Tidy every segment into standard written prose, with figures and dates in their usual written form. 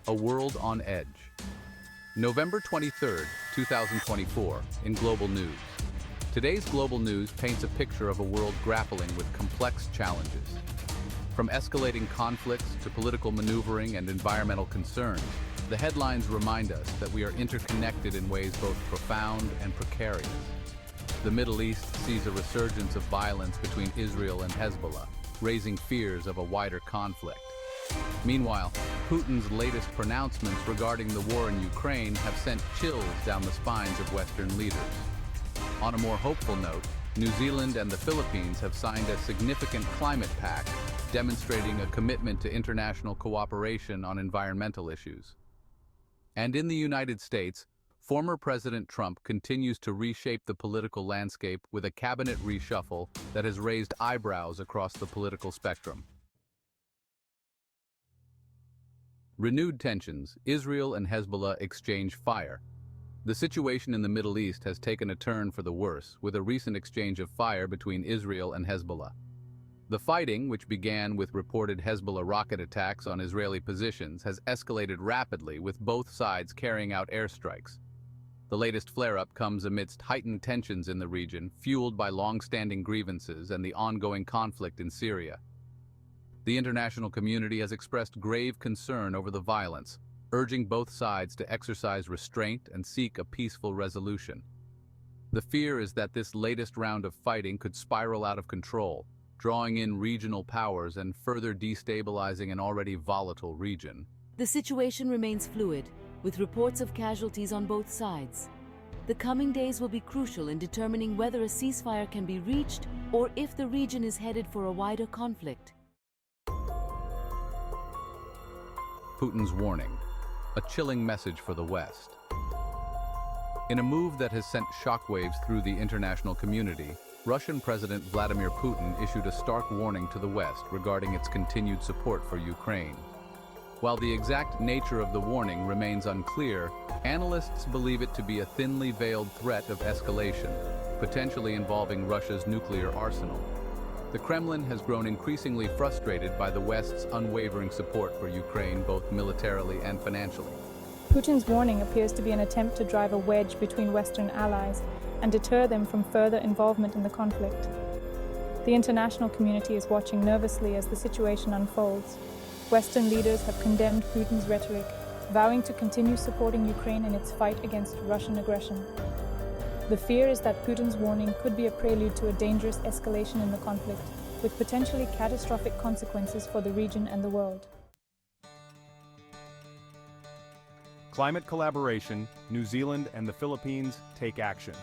A World on Edge. November 23, 2024, in Global News. Today's global news paints a picture of a world grappling with complex challenges. From escalating conflicts to political maneuvering and environmental concerns, the headlines remind us that we are interconnected in ways both profound and precarious. The Middle East sees a resurgence of violence between Israel and Hezbollah, raising fears of a wider conflict. Meanwhile, Putin's latest pronouncements regarding the war in Ukraine have sent chills down the spines of Western leaders. On a more hopeful note, New Zealand and the Philippines have signed a significant climate pact, demonstrating a commitment to international cooperation on environmental issues. And in the United States, former President Trump continues to reshape the political landscape with a cabinet reshuffle that has raised eyebrows across the political spectrum. Renewed tensions, Israel and Hezbollah exchange fire. The situation in the Middle East has taken a turn for the worse, with a recent exchange of fire between Israel and Hezbollah. The fighting, which began with reported Hezbollah rocket attacks on Israeli positions, has escalated rapidly, with both sides carrying out airstrikes. The latest flare-up comes amidst heightened tensions in the region, fueled by long-standing grievances and the ongoing conflict in Syria. The international community has expressed grave concern over the violence, urging both sides to exercise restraint and seek a peaceful resolution. The fear is that this latest round of fighting could spiral out of control, drawing in regional powers and further destabilizing an already volatile region. The situation remains fluid, with reports of casualties on both sides. The coming days will be crucial in determining whether a ceasefire can be reached or if the region is headed for a wider conflict. Putin's warning, a chilling message for the West. In a move that has sent shockwaves through the international community, Russian President Vladimir Putin issued a stark warning to the West regarding its continued support for Ukraine. While the exact nature of the warning remains unclear, analysts believe it to be a thinly veiled threat of escalation, potentially involving Russia's nuclear arsenal. The Kremlin has grown increasingly frustrated by the West's unwavering support for Ukraine, both militarily and financially. Putin's warning appears to be an attempt to drive a wedge between Western allies and deter them from further involvement in the conflict. The international community is watching nervously as the situation unfolds. Western leaders have condemned Putin's rhetoric, vowing to continue supporting Ukraine in its fight against Russian aggression. The fear is that Putin's warning could be a prelude to a dangerous escalation in the conflict, with potentially catastrophic consequences for the region and the world. Climate collaboration, New Zealand and the Philippines take action.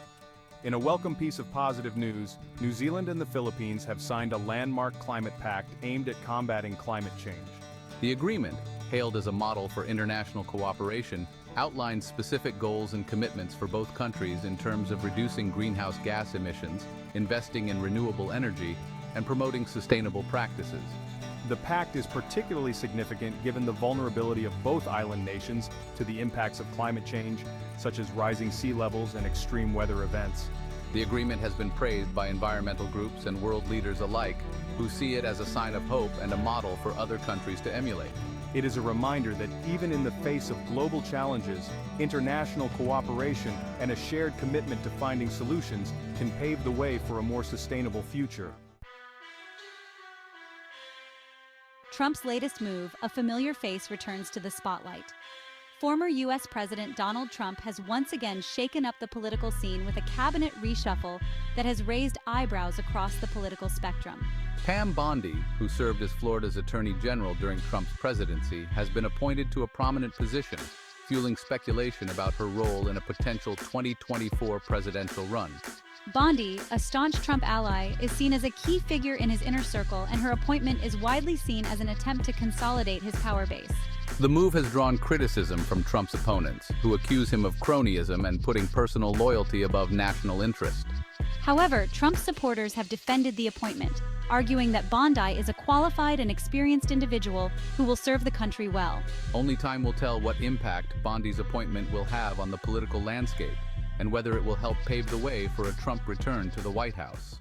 In a welcome piece of positive news, New Zealand and the Philippines have signed a landmark climate pact aimed at combating climate change. The agreement, hailed as a model for international cooperation, outlines specific goals and commitments for both countries in terms of reducing greenhouse gas emissions, investing in renewable energy, and promoting sustainable practices. The pact is particularly significant given the vulnerability of both island nations to the impacts of climate change, such as rising sea levels and extreme weather events. The agreement has been praised by environmental groups and world leaders alike, who see it as a sign of hope and a model for other countries to emulate. It is a reminder that even in the face of global challenges, international cooperation and a shared commitment to finding solutions can pave the way for a more sustainable future. Trump's latest move, a familiar face returns to the spotlight. Former U.S. President Donald Trump has once again shaken up the political scene with a cabinet reshuffle that has raised eyebrows across the political spectrum. Pam Bondi, who served as Florida's Attorney General during Trump's presidency, has been appointed to a prominent position, fueling speculation about her role in a potential 2024 presidential run. Bondi, a staunch Trump ally, is seen as a key figure in his inner circle, and her appointment is widely seen as an attempt to consolidate his power base. The move has drawn criticism from Trump's opponents, who accuse him of cronyism and putting personal loyalty above national interest. However, Trump's supporters have defended the appointment, arguing that Bondi is a qualified and experienced individual who will serve the country well. Only time will tell what impact Bondi's appointment will have on the political landscape, and whether it will help pave the way for a Trump return to the White House.